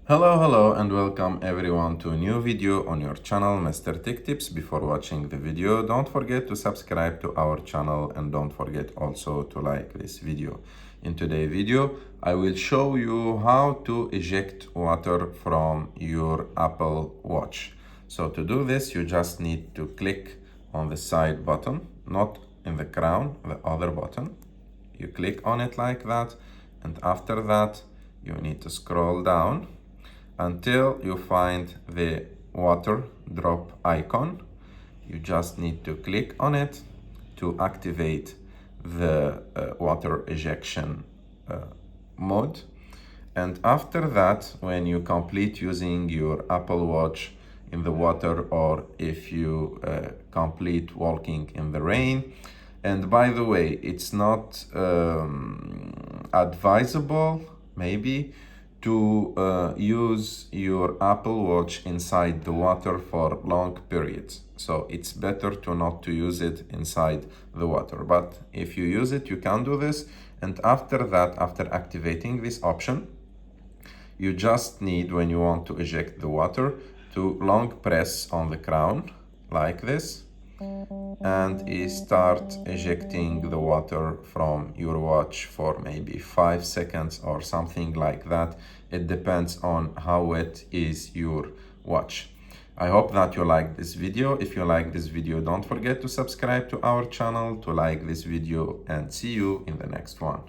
Hello and welcome everyone to a new video on your channel, Mr. Tech Tips. Before watching the video, don't forget to subscribe to our channel and don't forget also to like this video. In today's video, I will show you how to eject water from your Apple Watch. So to do this, you just need to click on the side button, not in the crown, the other button. You click on it like that, and after that, you need to scroll down until you find the water drop icon. You just need to click on it to activate the water ejection mode. And after that, when you complete using your Apple Watch in the water, or if you complete walking in the rain, and by the way, it's not advisable maybe to use your Apple Watch inside the water for long periods. So it's better to not to use it inside the water. But if you use it, you can do this. And after that, after activating this option, you just need, when you want to eject the water, to long press on the crown like this and start ejecting the water from your watch for maybe 5 seconds or something like that. It depends on how wet is your watch. I hope that you like this video. If you like this video, don't forget to subscribe to our channel, to like this video, and see you in the next one.